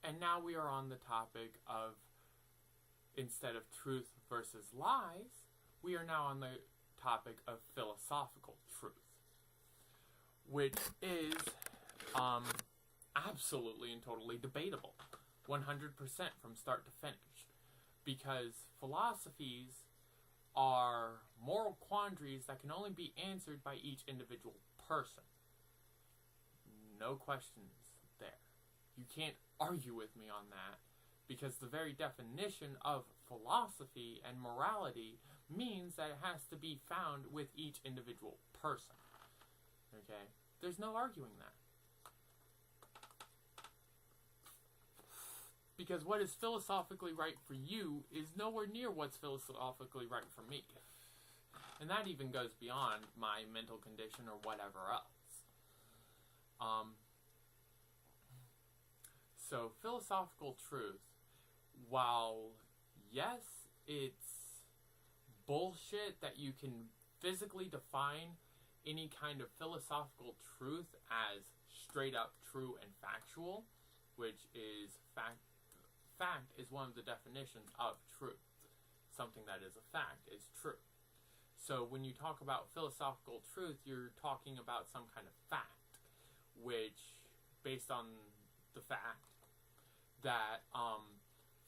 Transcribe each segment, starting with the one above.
And now we are on the topic of, instead of truth versus lies, we are now on the topic of philosophical truth, which is absolutely and totally debatable, 100% from start to finish, because philosophies are moral quandaries that can only be answered by each individual person. No questions there. You can't argue with me on that, because the very definition of philosophy and morality means that it has to be found with each individual person. Okay? There's no arguing that. Because what is philosophically right for you is nowhere near what's philosophically right for me. And that even goes beyond my mental condition or whatever else. So philosophical truth, while yes, it's bullshit that you can physically define any kind of philosophical truth as straight up true and factual, which is fact is one of the definitions of truth. Something that is a fact is true. So when you talk about philosophical truth, you're talking about some kind of fact, which, based on the fact that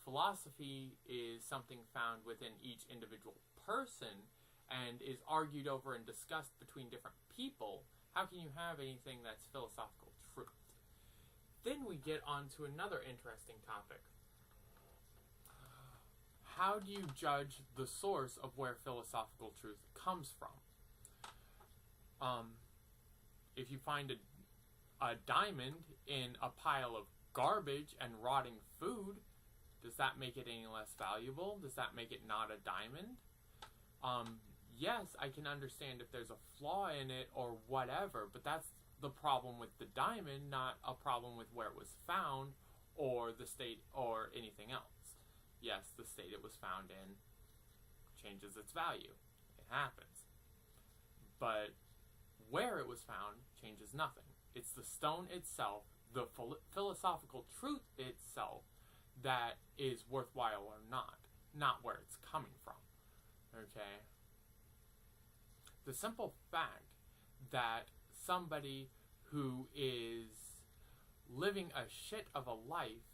philosophy is something found within each individual person and is argued over and discussed between different people, how can you have anything that's philosophical truth? Then we get on to another interesting topic. How do you judge the source of where philosophical truth comes from? If you find a diamond in a pile of garbage and rotting food, does that make it any less valuable? Does that make it not a diamond? Yes, I can understand if there's a flaw in it or whatever, but that's the problem with the diamond, not a problem with where it was found or the state or anything else. Yes, the state it was found in changes its value. It happens. But where it was found changes nothing. It's the stone itself, the philosophical truth itself, that is worthwhile or not where it's coming from. Okay? The simple fact that somebody who is living a shit of a life,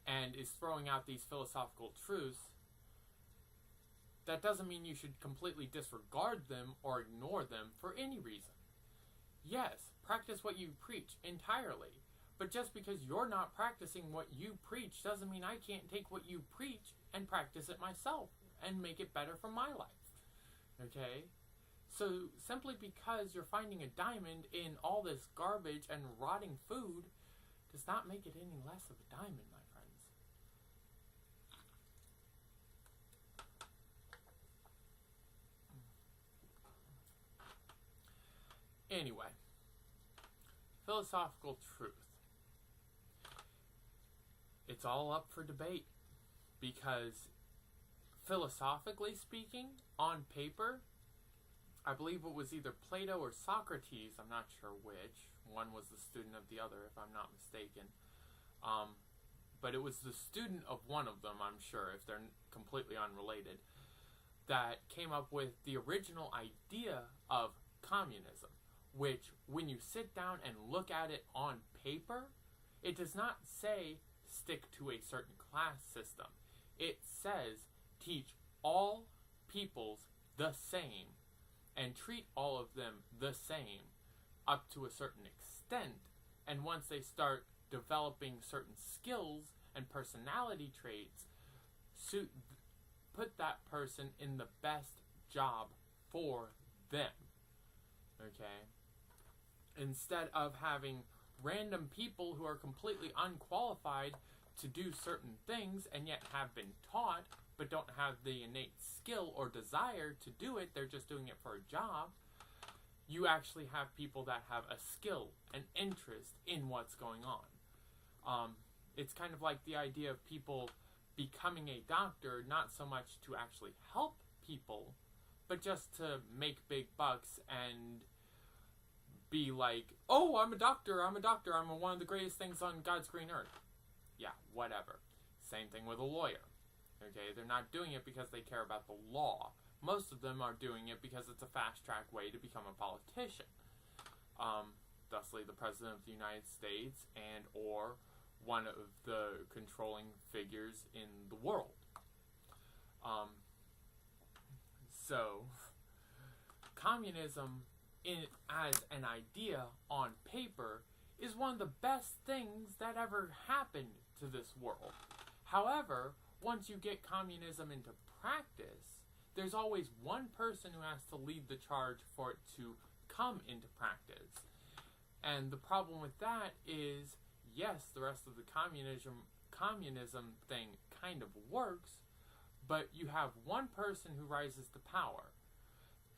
and is throwing out these philosophical truths, that doesn't mean you should completely disregard them or ignore them for any reason. Yes, practice what you preach entirely, but just because you're not practicing what you preach doesn't mean I can't take what you preach and practice it myself and make it better for my life. Okay? So simply because you're finding a diamond in all this garbage and rotting food does not make it any less of a diamond, my friends. Anyway, philosophical truth. It's all up for debate, because philosophically speaking, on paper, I believe it was either Plato or Socrates, I'm not sure which, one was the student of the other if I'm not mistaken, but it was the student of one of them, I'm sure, if they're completely unrelated, that came up with the original idea of communism, which, when you sit down and look at it on paper, it does not say stick to a certain class system. It says teach all peoples the same and treat all of them the same up to a certain extent, and once they start developing certain skills and personality traits, put that person in the best job for them. Okay? Instead of having random people who are completely unqualified to do certain things and yet have been taught but don't have the innate skill or desire to do it, they're just doing it for a job. You actually have people that have a skill, an interest in what's going on. It's kind of like the idea of people becoming a doctor, not so much to actually help people, but just to make big bucks and be like, oh, I'm a doctor, I'm one of the greatest things on God's green earth. Yeah, whatever. Same thing with a lawyer. Okay, they're not doing it because they care about the law. Most of them are doing it because it's a fast-track way to become a politician. Thusly, the President of the United States and or one of the controlling figures in the world. So, communism as an idea on paper is one of the best things that ever happened to this world. However, once you get communism into practice, there's always one person who has to lead the charge for it to come into practice. And the problem with that is, yes, the rest of the communism thing kind of works, but you have one person who rises to power.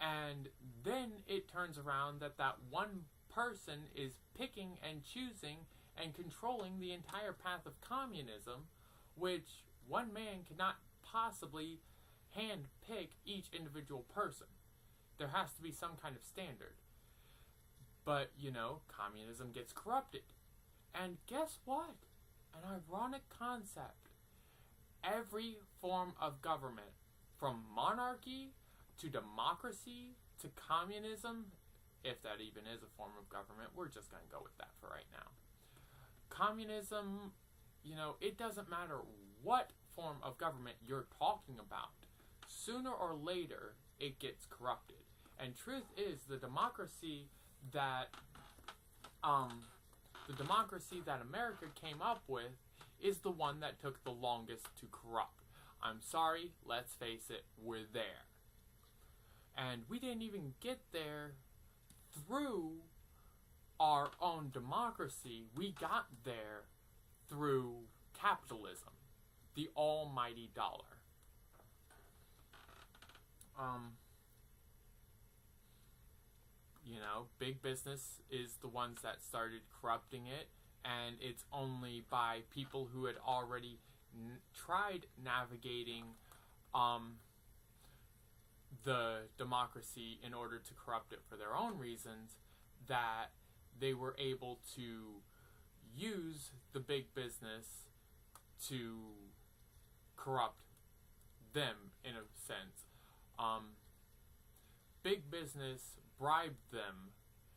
And then it turns around that one person is picking and choosing and controlling the entire path of communism, which one man cannot possibly hand-pick each individual person. There has to be some kind of standard. But, communism gets corrupted. And guess what? An ironic concept. Every form of government, from monarchy to democracy to communism, if that even is a form of government, we're just going to go with that for right now. Communism, it doesn't matter what form of government you're talking about. Sooner or later, it gets corrupted. And truth is, the democracy that America came up with is the one that took the longest to corrupt. I'm sorry, let's face it, we're there. And we didn't even get there through our own democracy. We got there through capitalism, the almighty dollar. Big business is the ones that started corrupting it, and it's only by people who had already tried navigating the democracy in order to corrupt it for their own reasons that they were able to use the big business to corrupt them, in a sense. Big business bribed them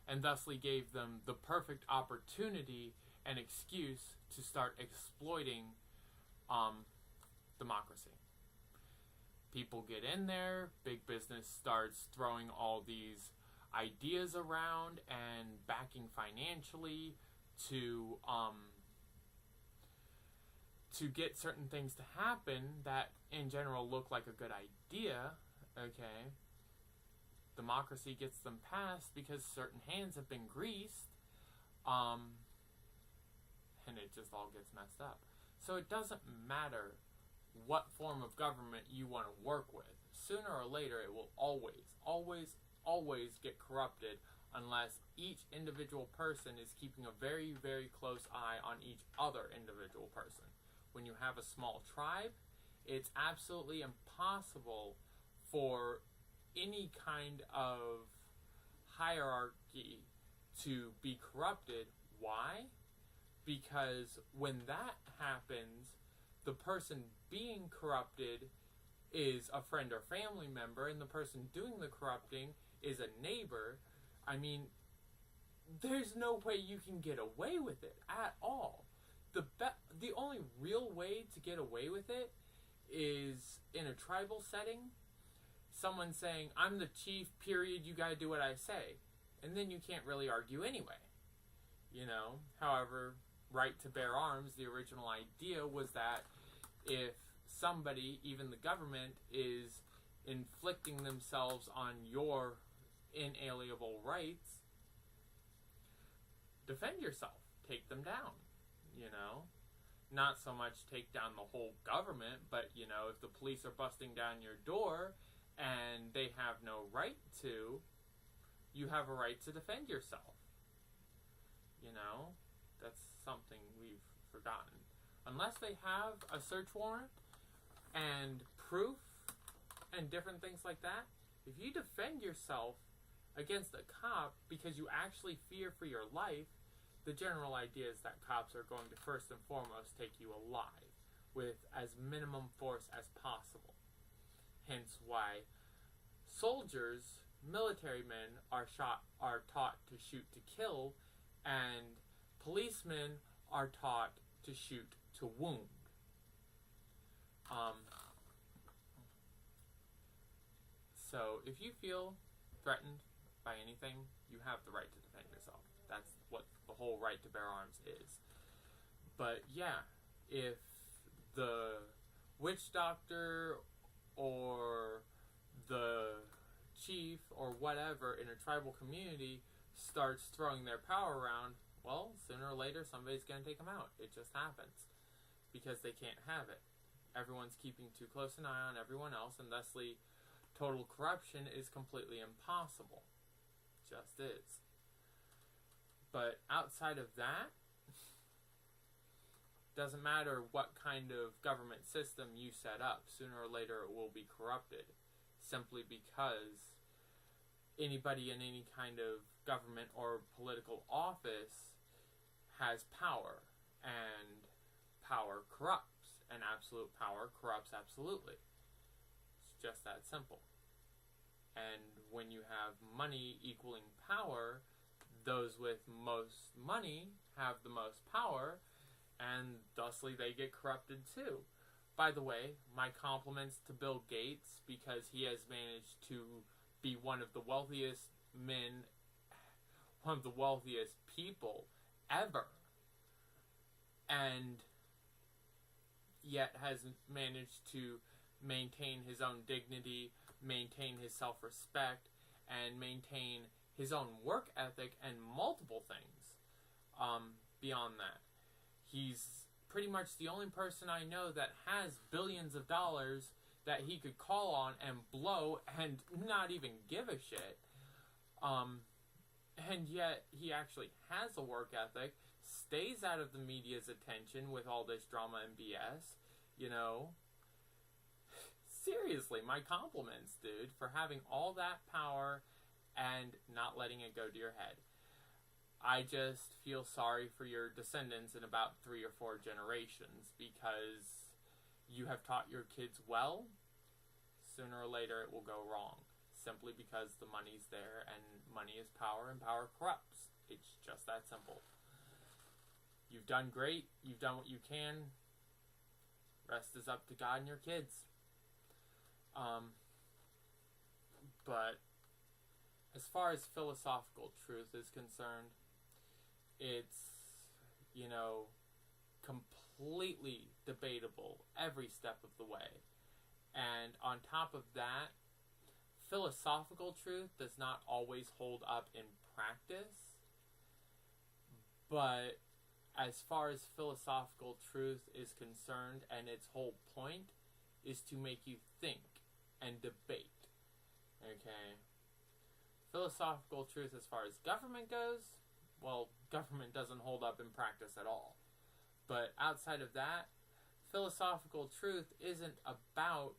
and thusly gave them the perfect opportunity and excuse to start exploiting democracy. People get in there, big business starts throwing all these ideas around and backing financially to get certain things to happen that in general look like a good idea, okay? Democracy gets them passed because certain hands have been greased, and it just all gets messed up. So it doesn't matter what form of government you want to work with. Sooner or later, it will always get corrupted unless each individual person is keeping a very, very close eye on each other individual person. When you have a small tribe, it's absolutely impossible for any kind of hierarchy to be corrupted. Why? Because when that happens, the person being corrupted is a friend or family member, and the person doing the corrupting is a neighbor. I mean, there's no way you can get away with it at all. The only real way to get away with it is in a tribal setting. Someone saying, I'm the chief, period, you gotta do what I say. And then you can't really argue anyway. However, right to bear arms, the original idea was that if somebody, even the government, is inflicting themselves on your inalienable rights, defend yourself. Take them down. Not so much take down the whole government, but, if the police are busting down your door and they have no right to, you have a right to defend yourself. That's something we've forgotten. Unless they have a search warrant and proof and different things like that, if you defend yourself against a cop because you actually fear for your life, the general idea is that cops are going to first and foremost take you alive with as minimum force as possible. Hence why soldiers, military men, are taught to shoot to kill, and policemen are taught to shoot to wound. So if you feel threatened by anything, you have the right to defend yourself. That's what the whole right to bear arms is. But yeah, if the witch doctor or the chief or whatever in a tribal community starts throwing their power around, well, sooner or later somebody's going to take them out. It just happens because they can't have it. Everyone's keeping too close an eye on everyone else, and thusly total corruption is completely impossible. Just is. But outside of that, doesn't matter what kind of government system you set up, sooner or later it will be corrupted, simply because anybody in any kind of government or political office has power, and power corrupts, and absolute power corrupts absolutely. It's just that simple. And when you have money equaling power, those with most money have the most power, and thusly they get corrupted too. By the way, my compliments to Bill Gates, because he has managed to be one of the wealthiest men, one of the wealthiest people ever, and yet has managed to maintain his own dignity, maintain his self-respect, and maintain his own work ethic and multiple things beyond that. He's pretty much the only person I know that has billions of dollars that he could call on and blow and not even give a shit. And yet he actually has a work ethic, stays out of the media's attention with all this drama and BS, you know. Seriously, my compliments, dude, for having all that power and not letting it go to your head. I just feel sorry for your descendants in about 3 or 4 generations, because you have taught your kids well. Sooner or later it will go wrong, simply because the money's there, and money is power, and power corrupts. It's just that simple. You've done great. You've done what you can. Rest is up to God and your kids. But as far as philosophical truth is concerned, it's, you know, completely debatable every step of the way. And on top of that, philosophical truth does not always hold up in practice. But as far as philosophical truth is concerned, and its whole point is to make you think and debate. Okay? Philosophical truth as far as government goes, well, government doesn't hold up in practice at all. But outside of that, philosophical truth isn't about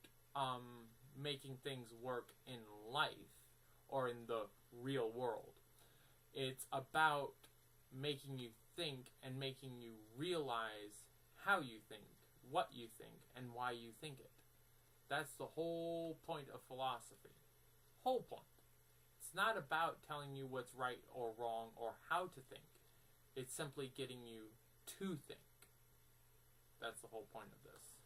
making things work in life or in the real world. It's about making you think and making you realize how you think, what you think, and why you think it. That's the whole point of philosophy. Whole point. It's not about telling you what's right or wrong or how to think. It's simply getting you to think. That's the whole point of this.